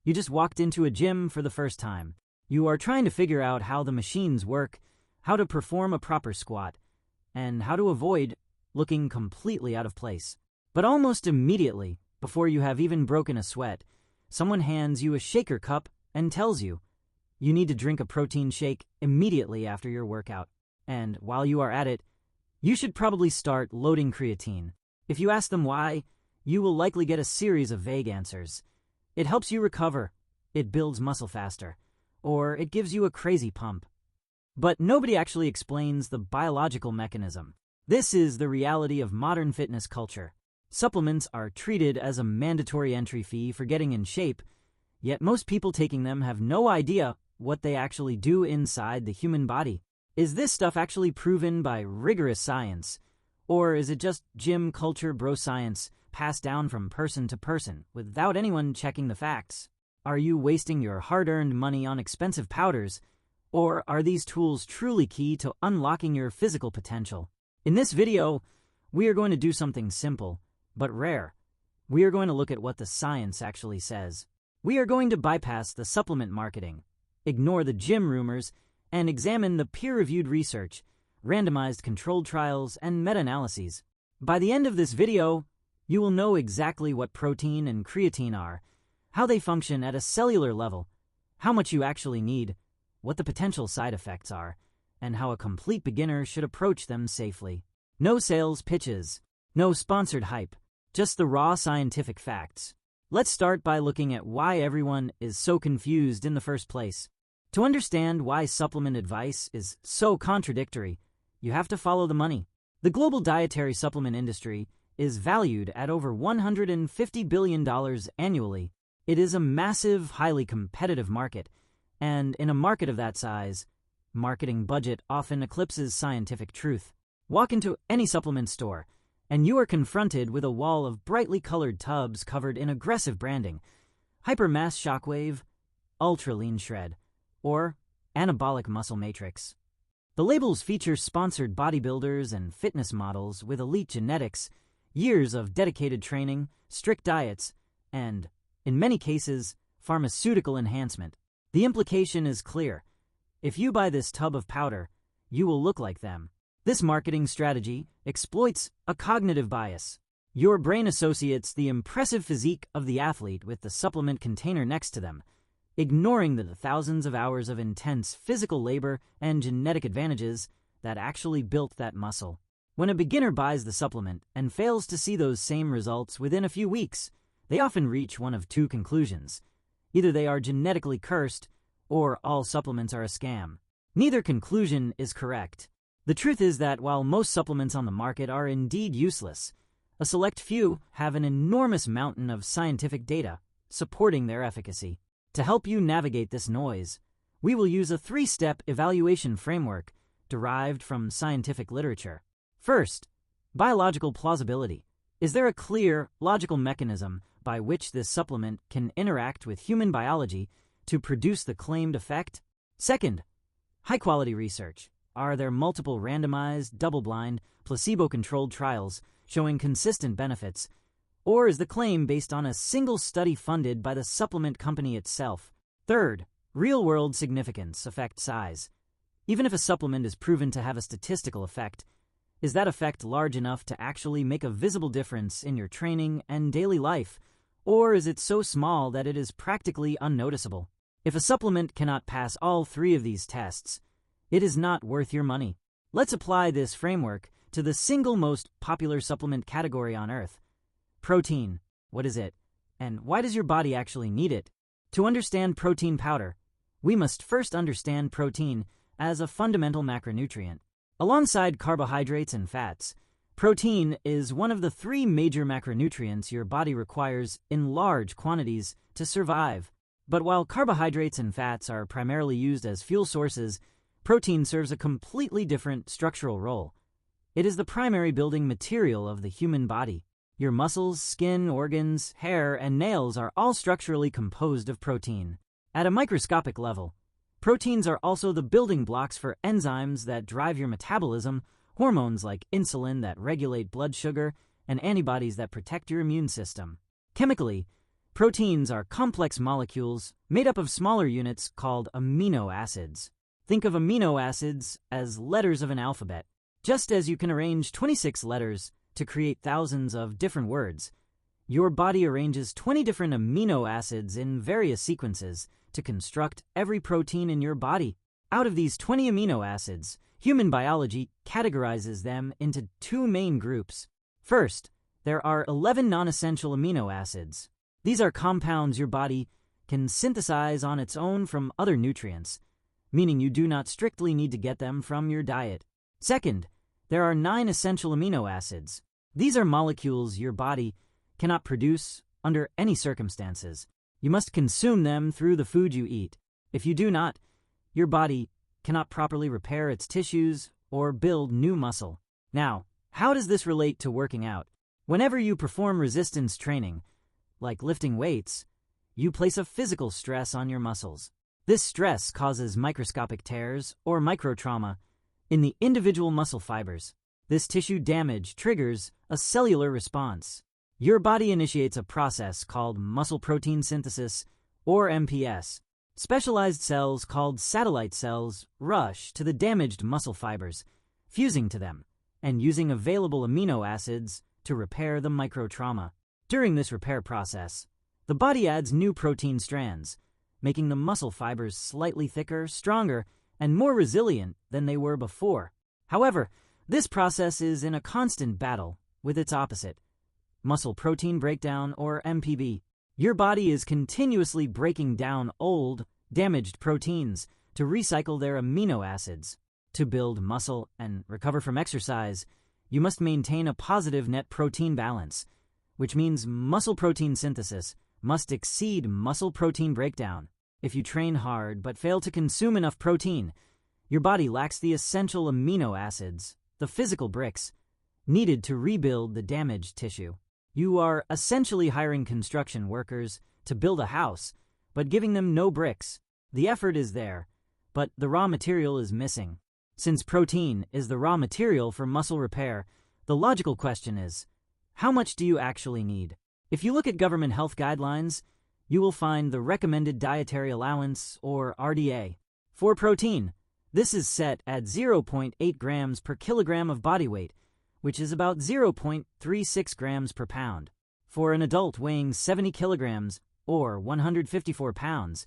You just walked into a gym for the first time. You are trying to figure out how the machines work, how to perform a proper squat, and how to avoid looking completely out of place. But almost immediately, before you have even broken a sweat, someone hands you a shaker cup and tells you need to drink a protein shake immediately after your workout. And while you are at it, you should probably start loading creatine. If you ask them why, you will likely get a series of vague answers. It helps you recover, it builds muscle faster, or it gives you a crazy pump. But nobody actually explains the biological mechanism. This is the reality of modern fitness culture. Supplements are treated as a mandatory entry fee for getting in shape, yet most people taking them have no idea what they actually do inside the human body. Is this stuff actually proven by rigorous science, or is it just gym culture bro science passed down from person to person without anyone checking the facts? Are you wasting your hard-earned money on expensive powders, or are these tools truly key to unlocking your physical potential? In this video, we are going to do something simple, but rare. We are going to look at what the science actually says. We are going to bypass the supplement marketing, ignore the gym rumors, and examine the peer-reviewed research, randomized controlled trials, and meta-analyses. By the end of this video, you will know exactly what protein and creatine are, how they function at a cellular level, how much you actually need, what the potential side effects are, and how a complete beginner should approach them safely. No sales pitches, no sponsored hype, just the raw scientific facts. Let's start by looking at why everyone is so confused in the first place. To understand why supplement advice is so contradictory, you have to follow the money. The global dietary supplement industry is valued at over $150 billion annually. It is a massive, highly competitive market, and in a market of that size, marketing budget often eclipses scientific truth. Walk into any supplement store, and you are confronted with a wall of brightly colored tubs covered in aggressive branding, hypermass shockwave, ultra lean shred, or anabolic muscle matrix. The labels feature sponsored bodybuilders and fitness models with elite genetics, years of dedicated training, strict diets, and, in many cases, pharmaceutical enhancement. The implication is clear. If you buy this tub of powder, you will look like them. This marketing strategy exploits a cognitive bias. Your brain associates the impressive physique of the athlete with the supplement container next to them, ignoring the thousands of hours of intense physical labor and genetic advantages that actually built that muscle. When a beginner buys the supplement and fails to see those same results within a few weeks, they often reach one of two conclusions. Either they are genetically cursed, or all supplements are a scam. Neither conclusion is correct. The truth is that while most supplements on the market are indeed useless, a select few have an enormous mountain of scientific data supporting their efficacy. To help you navigate this noise, we will use a three-step evaluation framework derived from scientific literature. First, biological plausibility. Is there a clear, logical mechanism by which this supplement can interact with human biology to produce the claimed effect? Second, high-quality research. Are there multiple randomized, double-blind, placebo-controlled trials showing consistent benefits? Or is the claim based on a single study funded by the supplement company itself? Third, real-world significance, effect size. Even if a supplement is proven to have a statistical effect, is that effect large enough to actually make a visible difference in your training and daily life, or is it so small that it is practically unnoticeable? If a supplement cannot pass all three of these tests, it is not worth your money. Let's apply this framework to the single most popular supplement category on Earth. Protein. What is it? And why does your body actually need it? To understand protein powder, we must first understand protein as a fundamental macronutrient. Alongside carbohydrates and fats, protein is one of the three major macronutrients your body requires in large quantities to survive. But while carbohydrates and fats are primarily used as fuel sources, protein serves a completely different structural role. It is the primary building material of the human body. Your muscles, skin, organs, hair, and nails are all structurally composed of protein. At a microscopic level, proteins are also the building blocks for enzymes that drive your metabolism, hormones like insulin that regulate blood sugar, and antibodies that protect your immune system. Chemically, Proteins are complex molecules made up of smaller units called amino acids. Think of amino acids as letters of an alphabet. Just as you can arrange 26 letters to create thousands of different words, your body arranges 20 different amino acids in various sequences to construct every protein in your body. Out of these 20 amino acids, human biology categorizes them into two main groups. First, there are 11 non-essential amino acids. These are compounds your body can synthesize on its own from other nutrients, meaning you do not strictly need to get them from your diet. Second, there are 9 essential amino acids. These are molecules your body cannot produce under any circumstances. You must consume them through the food you eat. If you do not, your body cannot properly repair its tissues or build new muscle. Now, how does this relate to working out? Whenever you perform resistance training, like lifting weights, you place a physical stress on your muscles. This stress causes microscopic tears or microtrauma in the individual muscle fibers. This tissue damage triggers a cellular response. Your body initiates a process called muscle protein synthesis, or MPS. Specialized cells called satellite cells rush to the damaged muscle fibers, fusing to them and using available amino acids to repair the microtrauma. During this repair process, the body adds new protein strands, making the muscle fibers slightly thicker, stronger, and more resilient than they were before. However, this process is in a constant battle with its opposite, muscle protein breakdown, or MPB. Your body is continuously breaking down old, damaged proteins to recycle their amino acids. To build muscle and recover from exercise, you must maintain a positive net protein balance, which means muscle protein synthesis must exceed muscle protein breakdown. If you train hard but fail to consume enough protein, your body lacks the essential amino acids, the physical bricks, needed to rebuild the damaged tissue. You are essentially hiring construction workers to build a house, but giving them no bricks. The effort is there, but the raw material is missing. Since protein is the raw material for muscle repair, the logical question is, how much do you actually need? If you look at government health guidelines, you will find the recommended dietary allowance, or RDA. For protein, this is set at 0.8 grams per kilogram of body weight, which is about 0.36 grams per pound. For an adult weighing 70 kilograms, or 154 pounds,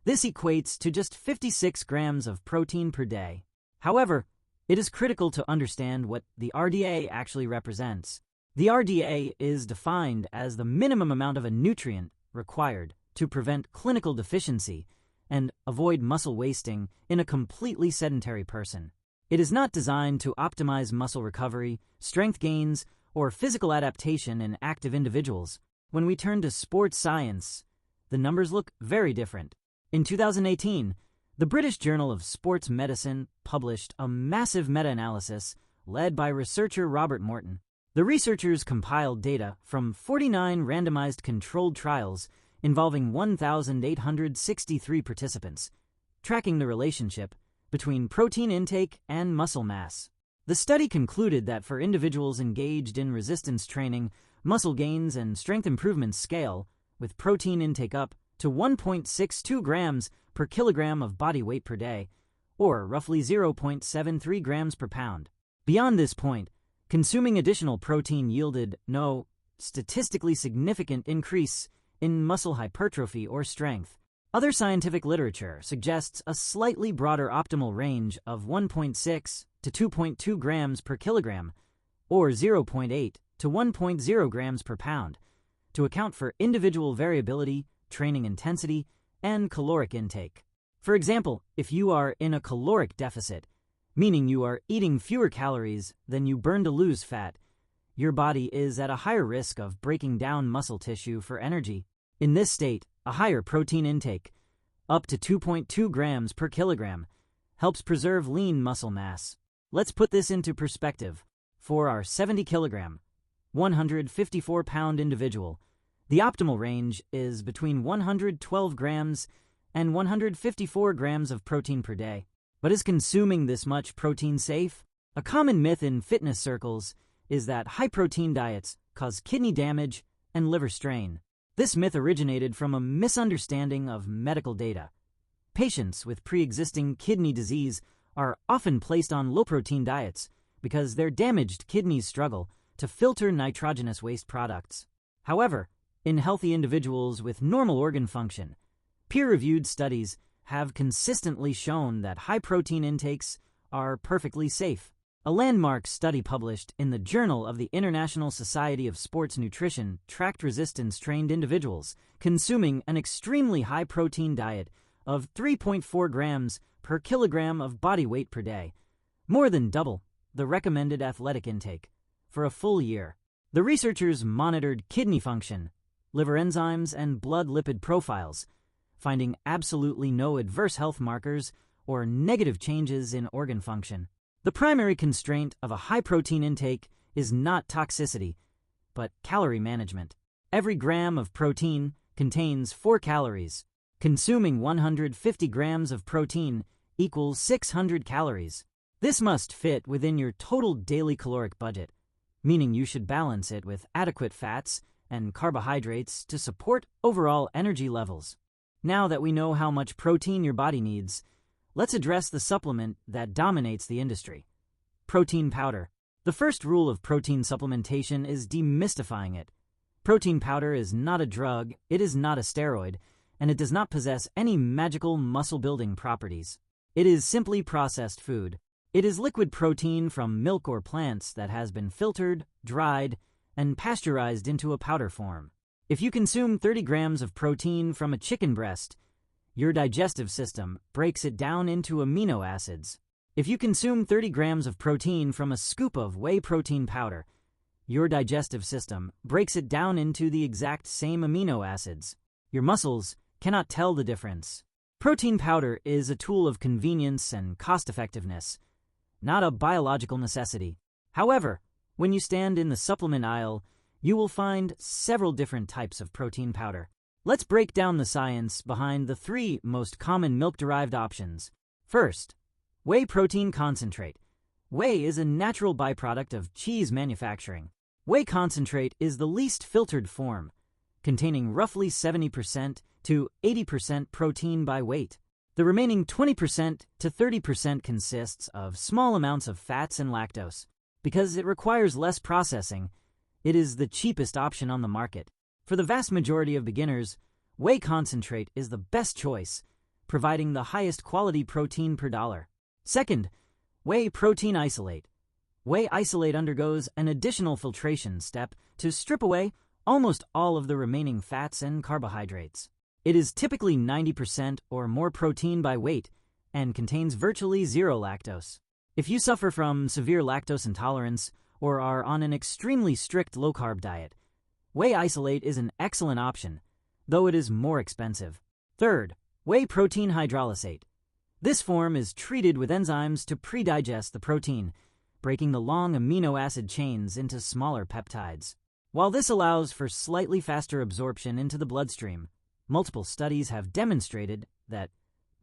this equates to just 56 grams of protein per day. However, it is critical to understand what the RDA actually represents. The RDA is defined as the minimum amount of a nutrient required to prevent clinical deficiency and avoid muscle wasting in a completely sedentary person. It is not designed to optimize muscle recovery, strength gains, or physical adaptation in active individuals. When we turn to sports science, the numbers look very different. In 2018, the British Journal of Sports Medicine published a massive meta-analysis led by researcher Robert Morton. The researchers compiled data from 49 randomized controlled trials involving 1,863 participants, tracking the relationship between protein intake and muscle mass. The study concluded that for individuals engaged in resistance training, muscle gains and strength improvements scale, with protein intake up to 1.62 grams per kilogram of body weight per day, or roughly 0.73 grams per pound. Beyond this point, consuming additional protein yielded no statistically significant increase in muscle hypertrophy or strength. Other scientific literature suggests a slightly broader optimal range of 1.6 to 2.2 grams per kilogram, or 0.8 to 1.0 grams per pound, to account for individual variability, training intensity, and caloric intake. For example, if you are in a caloric deficit, meaning you are eating fewer calories than you burn to lose fat, your body is at a higher risk of breaking down muscle tissue for energy. In this state, a higher protein intake, up to 2.2 grams per kilogram, helps preserve lean muscle mass. Let's put this into perspective. For our 70 kilogram, 154 pound individual, the optimal range is between 112 grams and 154 grams of protein per day. But is consuming this much protein safe? A common myth in fitness circles is that high-protein diets cause kidney damage and liver strain. This myth originated from a misunderstanding of medical data. Patients with pre-existing kidney disease are often placed on low-protein diets because their damaged kidneys struggle to filter nitrogenous waste products. However, in healthy individuals with normal organ function, peer-reviewed studies have consistently shown that high-protein intakes are perfectly safe. A landmark study published in the Journal of the International Society of Sports Nutrition tracked resistance-trained individuals consuming an extremely high-protein diet of 3.4 grams per kilogram of body weight per day, more than double the recommended athletic intake, for a full year. The researchers monitored kidney function, liver enzymes, and blood lipid profiles, finding absolutely no adverse health markers or negative changes in organ function. The primary constraint of a high-protein intake is not toxicity, but calorie management. Every gram of protein contains 4 calories. Consuming 150 grams of protein equals 600 calories. This must fit within your total daily caloric budget, meaning you should balance it with adequate fats and carbohydrates to support overall energy levels. Now that we know how much protein your body needs, let's address the supplement that dominates the industry: protein powder. The first rule of protein supplementation is demystifying it. Protein powder is not a drug, it is not a steroid, and it does not possess any magical muscle-building properties. It is simply processed food. It is liquid protein from milk or plants that has been filtered, dried, and pasteurized into a powder form. If you consume 30 grams of protein from a chicken breast, your digestive system breaks it down into amino acids. If you consume 30 grams of protein from a scoop of whey protein powder, your digestive system breaks it down into the exact same amino acids. Your muscles cannot tell the difference. Protein powder is a tool of convenience and cost-effectiveness, not a biological necessity. However, when you stand in the supplement aisle, you will find several different types of protein powder. Let's break down the science behind the 3 most common milk-derived options. First, whey protein concentrate. Whey is a natural byproduct of cheese manufacturing. Whey concentrate is the least filtered form, containing roughly 70% to 80% protein by weight. The remaining 20% to 30% consists of small amounts of fats and lactose. Because it requires less processing, it is the cheapest option on the market. For the vast majority of beginners, whey concentrate is the best choice, providing the highest quality protein per dollar. Second, whey protein isolate. Whey isolate undergoes an additional filtration step to strip away almost all of the remaining fats and carbohydrates. It is typically 90% or more protein by weight and contains virtually zero lactose. If you suffer from severe lactose intolerance or are on an extremely strict low-carb diet, whey isolate is an excellent option, though it is more expensive. Third, whey protein hydrolysate. This form is treated with enzymes to pre-digest the protein, breaking the long amino acid chains into smaller peptides. While this allows for slightly faster absorption into the bloodstream, multiple studies have demonstrated that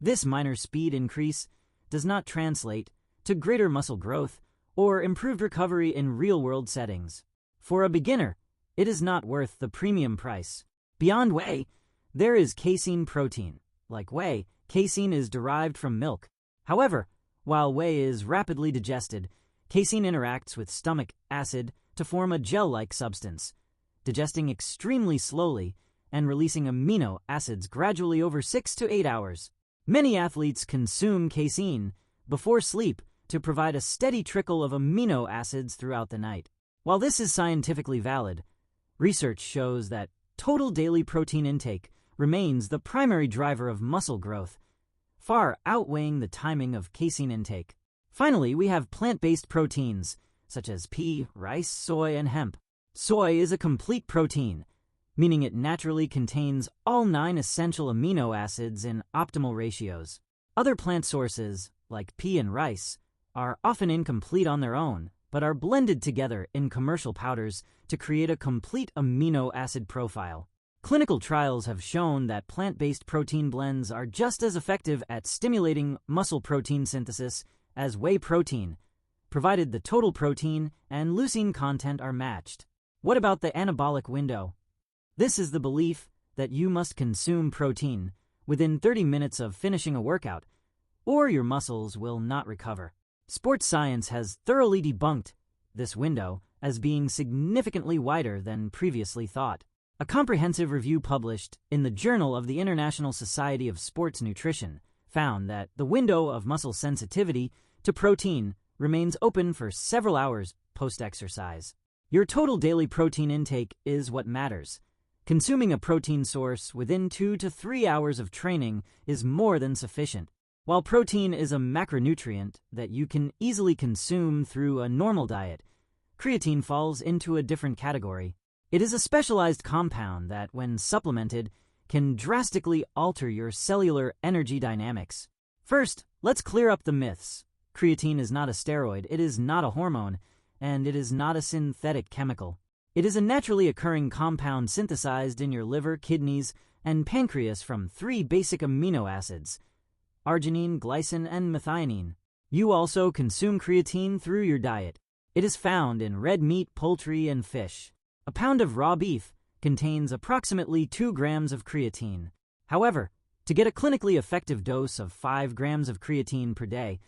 this minor speed increase does not translate to greater muscle growth or improved recovery in real-world settings. For a beginner, it is not worth the premium price. Beyond whey, there is casein protein. Like whey, casein is derived from milk. However, while whey is rapidly digested, casein interacts with stomach acid to form a gel-like substance, digesting extremely slowly and releasing amino acids gradually over 6 to 8 hours. Many athletes consume casein before sleep to provide a steady trickle of amino acids throughout the night. While this is scientifically valid, research shows that total daily protein intake remains the primary driver of muscle growth, far outweighing the timing of casein intake. Finally, we have plant-based proteins, such as pea, rice, soy, and hemp. Soy is a complete protein, meaning it naturally contains all 9 essential amino acids in optimal ratios. Other plant sources, like pea and rice, are often incomplete on their own, but are blended together in commercial powders to create a complete amino acid profile. Clinical trials have shown that plant-based protein blends are just as effective at stimulating muscle protein synthesis as whey protein, provided the total protein and leucine content are matched. What about the anabolic window? This is the belief that you must consume protein within 30 minutes of finishing a workout, or your muscles will not recover. Sports science has thoroughly debunked this window as being significantly wider than previously thought. A comprehensive review published in the Journal of the International Society of Sports Nutrition found that the window of muscle sensitivity to protein remains open for several hours post-exercise. Your total daily protein intake is what matters. Consuming a protein source within 2 to 3 hours of training is more than sufficient. While protein is a macronutrient that you can easily consume through a normal diet, creatine falls into a different category. It is a specialized compound that, when supplemented, can drastically alter your cellular energy dynamics. First, let's clear up the myths. Creatine is not a steroid, it is not a hormone, and it is not a synthetic chemical. It is a naturally occurring compound synthesized in your liver, kidneys, and pancreas from 3 basic amino acids: arginine, glycine, and methionine. You also consume creatine through your diet. It is found in red meat, poultry, and fish. A pound of raw beef contains approximately 2 grams of creatine. However, to get a clinically effective dose of 5 grams of creatine per day,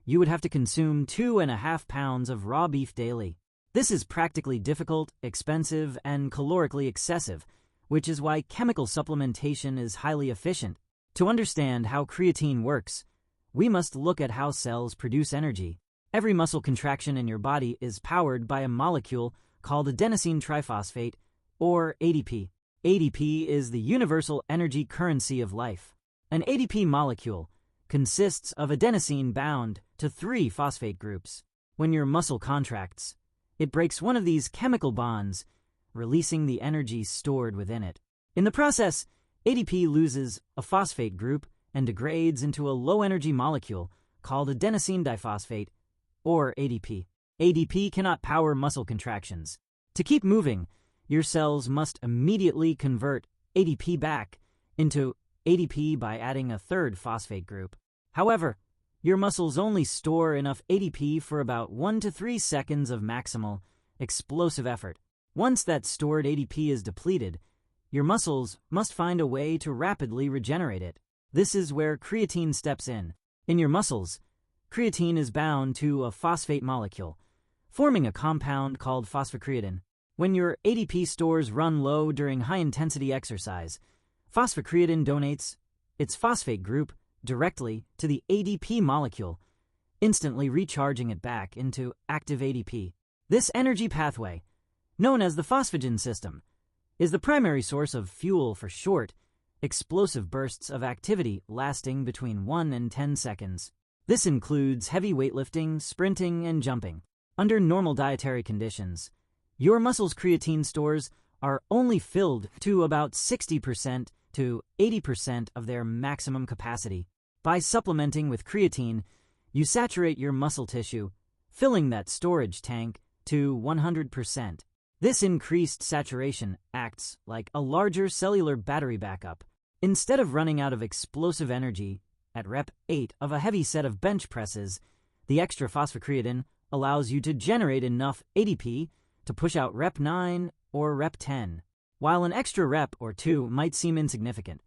you would have to consume 2.5 pounds of raw beef daily. This is practically difficult, expensive, and calorically excessive, which is why chemical supplementation is highly efficient. To understand how creatine works, we must look at how cells produce energy. Every muscle contraction in your body is powered by a molecule called adenosine triphosphate, or ADP. ADP is the universal energy currency of life. An ADP molecule consists of adenosine bound to 3 phosphate groups. When your muscle contracts, it breaks one of these chemical bonds, releasing the energy stored within it. In the process, ADP loses a phosphate group and degrades into a low-energy molecule called adenosine diphosphate, or ADP. ADP cannot power muscle contractions. To keep moving, your cells must immediately convert ADP back into ADP by adding a 3rd phosphate group. However, your muscles only store enough ADP for about 1 to 3 seconds of maximal explosive effort. Once that stored ADP is depleted, your muscles must find a way to rapidly regenerate it. This is where creatine steps in. In your muscles, creatine is bound to a phosphate molecule, forming a compound called phosphocreatine. When your ADP stores run low during high-intensity exercise, phosphocreatine donates its phosphate group directly to the ADP molecule, instantly recharging it back into active ADP. This energy pathway, known as the phosphagen system, is the primary source of fuel for short, explosive bursts of activity lasting between 1 and 10 seconds. This includes heavy weightlifting, sprinting, and jumping. Under normal dietary conditions, your muscles' creatine stores are only filled to about 60% to 80% of their maximum capacity. By supplementing with creatine, you saturate your muscle tissue, filling that storage tank to 100%. This increased saturation acts like a larger cellular battery backup. Instead of running out of explosive energy at rep 8 of a heavy set of bench presses, the extra phosphocreatine allows you to generate enough ADP to push out rep 9 or rep 10. While an extra rep or 2 might seem insignificant,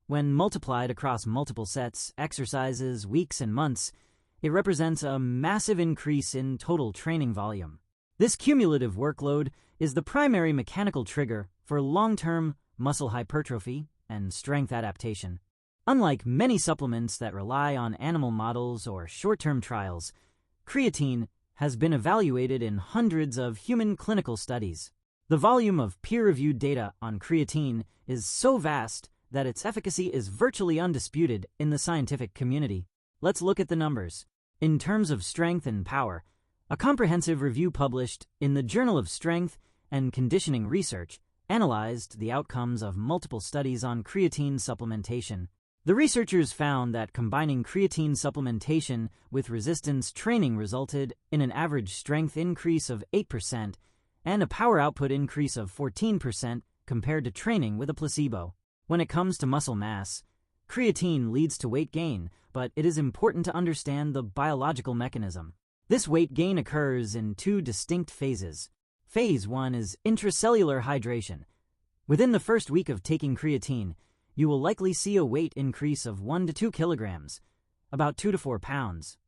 when multiplied across multiple sets, exercises, weeks, and months, it represents a massive increase in total training volume. This cumulative workload is the primary mechanical trigger for long-term muscle hypertrophy and strength adaptation. Unlike many supplements that rely on animal models or short-term trials, creatine has been evaluated in hundreds of human clinical studies. The volume of peer-reviewed data on creatine is so vast that its efficacy is virtually undisputed in the scientific community. Let's look at the numbers. In terms of strength and power, a comprehensive review published in the Journal of Strength and Conditioning Research analyzed the outcomes of multiple studies on creatine supplementation. The researchers found that combining creatine supplementation with resistance training resulted in an average strength increase of 8% and a power output increase of 14% compared to training with a placebo. When it comes to muscle mass, creatine leads to weight gain, but it is important to understand the biological mechanism. This weight gain occurs in 2 distinct phases. Phase 1 is intracellular hydration, Within the first week of taking creatine, you will likely see a weight increase of 1 to 2 kilograms, about 2 to 4 pounds.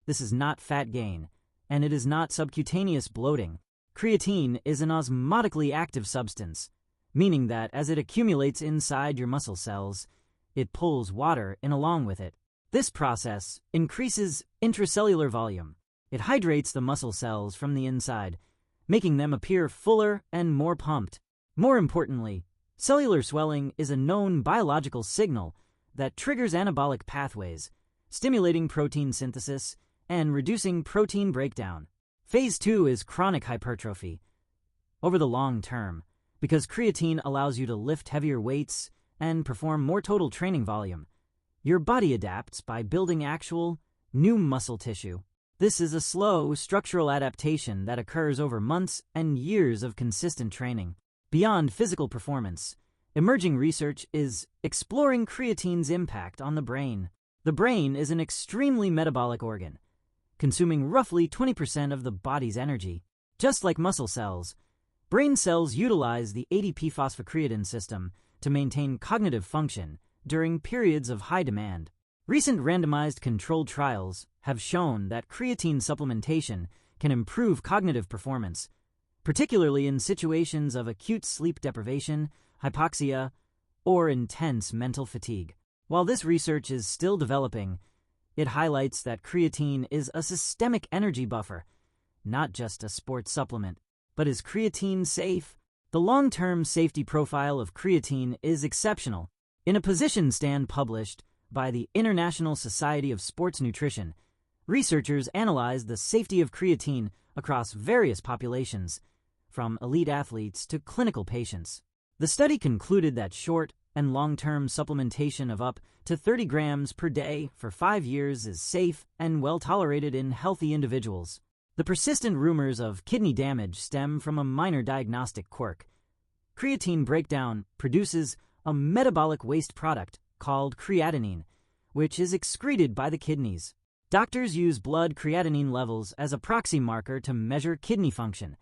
This is not fat gain, and it is not subcutaneous bloating. Creatine is an osmotically active substance, meaning that as it accumulates inside your muscle cells, it pulls water in along with it. This process increases intracellular volume. It hydrates the muscle cells from the inside, making them appear fuller and more pumped. More importantly, cellular swelling is a known biological signal that triggers anabolic pathways, stimulating protein synthesis and reducing protein breakdown. Phase 2 is chronic hypertrophy. Over the long term, because creatine allows you to lift heavier weights and perform more total training volume, your body adapts by building actual, new muscle tissue. This is a slow, structural adaptation that occurs over months and years of consistent training. Beyond physical performance, emerging research is exploring creatine's impact on the brain. The brain is an extremely metabolic organ, consuming roughly 20% of the body's energy. Just like muscle cells, brain cells utilize the ADP phosphocreatine system to maintain cognitive function during periods of high demand. Recent randomized controlled trials have shown that creatine supplementation can improve cognitive performance, particularly in situations of acute sleep deprivation, hypoxia, or intense mental fatigue. While this research is still developing, it highlights that creatine is a systemic energy buffer, not just a sports supplement. But is creatine safe? The long-term safety profile of creatine is exceptional. In a position stand published by the International Society of Sports Nutrition, researchers analyzed the safety of creatine across various populations, from elite athletes to clinical patients. The study concluded that short and long-term supplementation of up to 30 grams per day for 5 years is safe and well-tolerated in healthy individuals. The persistent rumors of kidney damage stem from a minor diagnostic quirk. Creatine breakdown produces a metabolic waste product called creatinine, which is excreted by the kidneys. Doctors use blood creatinine levels as a proxy marker to measure kidney function.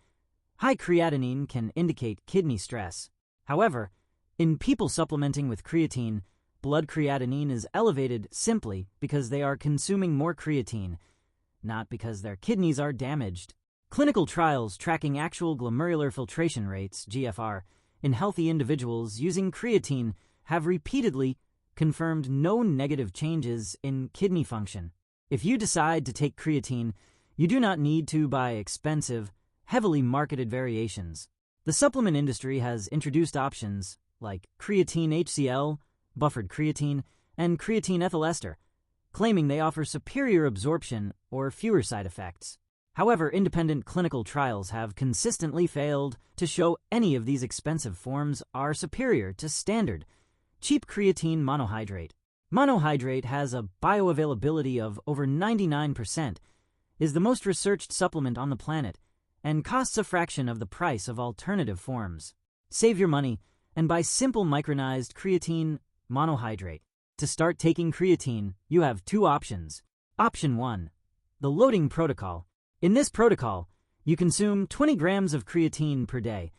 High creatinine can indicate kidney stress. However, in people supplementing with creatine, blood creatinine is elevated simply because they are consuming more creatine, not because their kidneys are damaged. Clinical trials tracking actual glomerular filtration rates, GFR, in healthy individuals using creatine have repeatedly confirmed no negative changes in kidney function. If you decide to take creatine, you do not need to buy expensive, heavily marketed variations. The supplement industry has introduced options like creatine HCl, buffered creatine, and creatine ethyl ester, claiming they offer superior absorption or fewer side effects. However, independent clinical trials have consistently failed to show any of these expensive forms are superior to standard, cheap creatine monohydrate. Monohydrate has a bioavailability of over 99%, is the most researched supplement on the planet, and costs a fraction of the price of alternative forms. Save your money and buy simple micronized creatine monohydrate. To start taking creatine, you have 2 options. Option 1, the loading protocol. In this protocol, you consume 20 grams of creatine per day,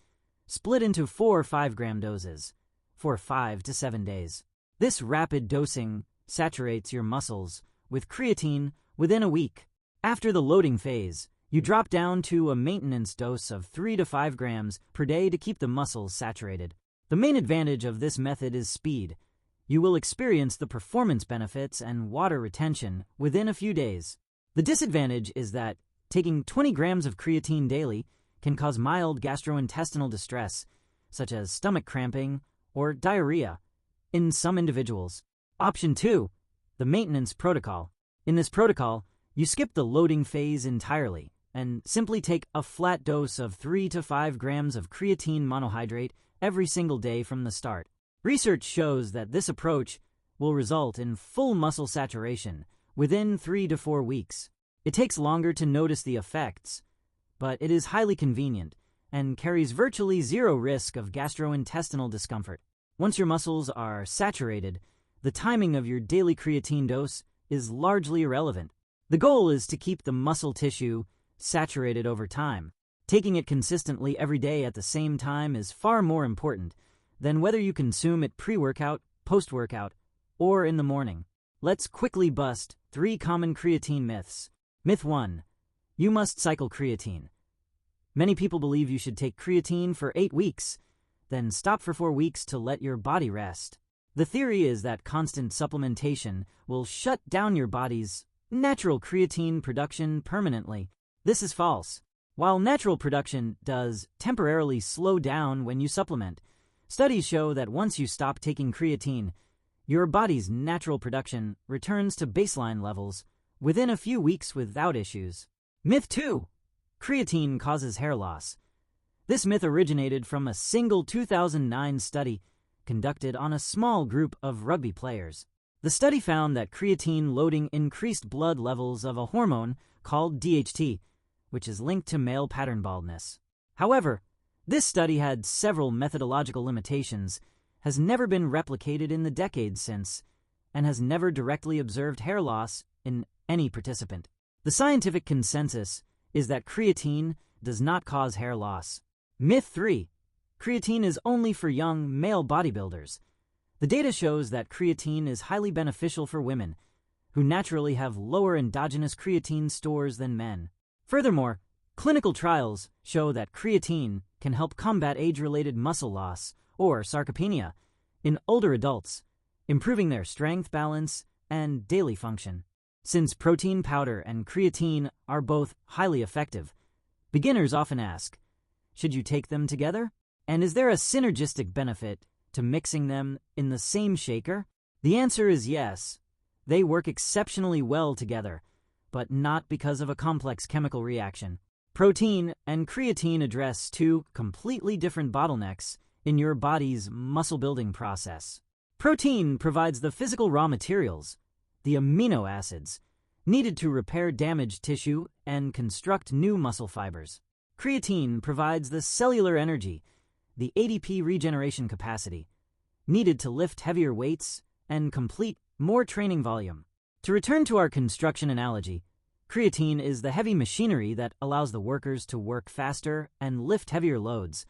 split into 4 5-gram doses, for 5 to 7 days. This rapid dosing saturates your muscles with creatine within a week. After the loading phase, you drop down to a maintenance dose of 3 to 5 grams per day to keep the muscles saturated. The main advantage of this method is speed. You will experience the performance benefits and water retention within a few days. The disadvantage is that taking 20 grams of creatine daily can cause mild gastrointestinal distress, such as stomach cramping or diarrhea, in some individuals. Option 2, the maintenance protocol. In this protocol, you skip the loading phase entirely and simply take a flat dose of 3 to 5 grams of creatine monohydrate every single day from the start. Research shows that this approach will result in full muscle saturation within 3 to 4 weeks. It takes longer to notice the effects, but it is highly convenient and carries virtually zero risk of gastrointestinal discomfort. Once your muscles are saturated, the timing of your daily creatine dose is largely irrelevant. The goal is to keep the muscle tissue saturated over time. Taking it consistently every day at the same time is far more important than whether you consume it pre-workout, post-workout, or in the morning. Let's quickly bust 3 common creatine myths. Myth 1. You must cycle creatine. Many people believe you should take creatine for 8 weeks, then stop for 4 weeks to let your body rest. The theory is that constant supplementation will shut down your body's natural creatine production permanently. This is false. While natural production does temporarily slow down when you supplement, studies show that once you stop taking creatine, your body's natural production returns to baseline levels within a few weeks without issues. Myth 2. Creatine causes hair loss. This myth originated from a single 2009 study conducted on a small group of rugby players. The study found that creatine loading increased blood levels of a hormone called DHT, which is linked to male pattern baldness. However, this study had several methodological limitations, has never been replicated in the decades since, and has never directly observed hair loss in any participant. The scientific consensus is that creatine does not cause hair loss. Myth 3. Creatine is only for young male bodybuilders. The data shows that creatine is highly beneficial for women, who naturally have lower endogenous creatine stores than men. Furthermore, clinical trials show that creatine can help combat age-related muscle loss, or sarcopenia, in older adults, improving their strength, balance, and daily function. Since protein powder and creatine are both highly effective, beginners often ask, should you take them together? And is there a synergistic benefit to mixing them in the same shaker? The answer is yes. They work exceptionally well together, but not because of a complex chemical reaction. Protein and creatine address 2 completely different bottlenecks in your body's muscle-building process. Protein provides the physical raw materials, the amino acids, needed to repair damaged tissue and construct new muscle fibers. Creatine provides the cellular energy, the ATP regeneration capacity, needed to lift heavier weights and complete more training volume. To return to our construction analogy, creatine is the heavy machinery that allows the workers to work faster and lift heavier loads,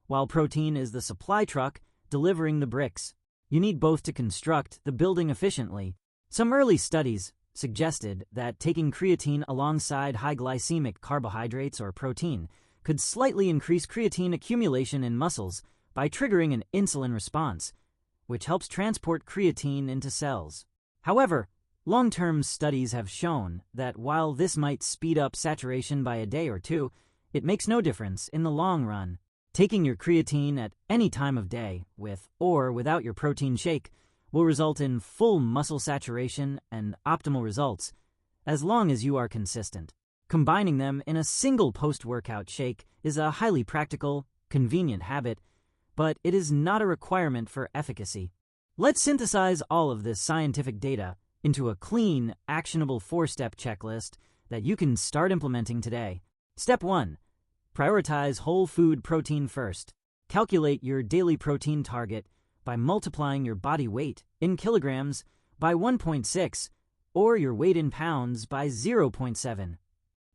while protein is the supply truck delivering the bricks. You need both to construct the building efficiently. Some early studies suggested that taking creatine alongside high glycemic carbohydrates or protein could slightly increase creatine accumulation in muscles by triggering an insulin response, which helps transport creatine into cells. However, long-term studies have shown that while this might speed up saturation by a day or 2, it makes no difference in the long run. Taking your creatine at any time of day, with or without your protein shake, will result in full muscle saturation and optimal results, as long as you are consistent. Combining them in a single post-workout shake is a highly practical, convenient habit, but it is not a requirement for efficacy. Let's synthesize all of this scientific data into a clean, actionable 4-step checklist that you can start implementing today. Step 1. Prioritize whole food protein first. Calculate your daily protein target by multiplying your body weight in kilograms by 1.6 or your weight in pounds by 0.7.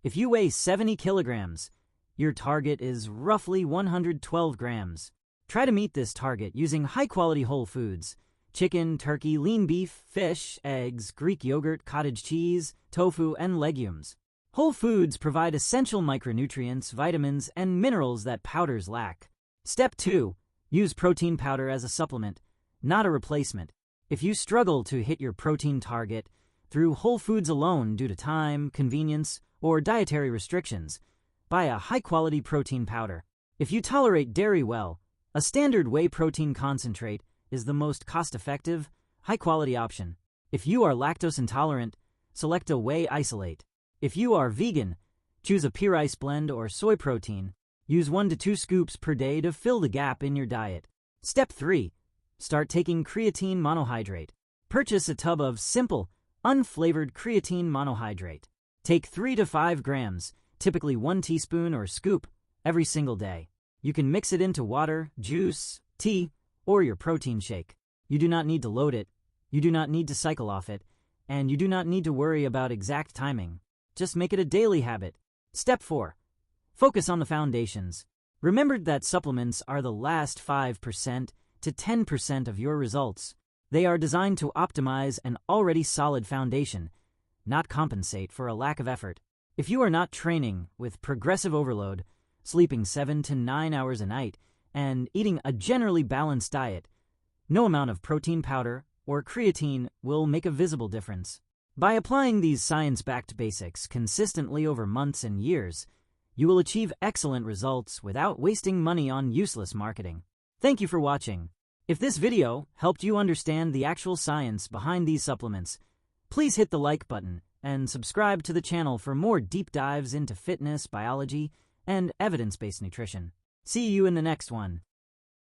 If you weigh 70 kilograms, your target is roughly 112 grams. Try to meet this target using high-quality whole foods: chicken, turkey, lean beef, fish, eggs, Greek yogurt, cottage cheese, tofu, and legumes. Whole foods provide essential micronutrients, vitamins, and minerals that powders lack. Step 2. Use protein powder as a supplement, not a replacement. If you struggle to hit your protein target through whole foods alone due to time, convenience, or dietary restrictions, buy a high-quality protein powder. If you tolerate dairy well, a standard whey protein concentrate is the most cost-effective, high-quality option. If you are lactose intolerant, select a whey isolate. If you are vegan, choose a pure rice blend or soy protein. Use 1 to 2 scoops per day to fill the gap in your diet. Step 3. Start taking creatine monohydrate. Purchase a tub of simple, unflavored creatine monohydrate. Take 3 to 5 grams, typically 1 teaspoon or scoop, every single day. You can mix it into water, juice, tea, or your protein shake. You do not need to load it, you do not need to cycle off it, and you do not need to worry about exact timing. Just make it a daily habit. Step 4. Focus on the foundations. Remember that supplements are the last 5% to 10% of your results. They are designed to optimize an already solid foundation, not compensate for a lack of effort. If you are not training with progressive overload, sleeping 7 to 9 hours a night, and eating a generally balanced diet, no amount of protein powder or creatine will make a visible difference. By applying these science-backed basics consistently over months and years, you will achieve excellent results without wasting money on useless marketing. Thank you for watching. If this video helped you understand the actual science behind these supplements, please hit the like button and subscribe to the channel for more deep dives into fitness, biology, and evidence-based nutrition. See you in the next one.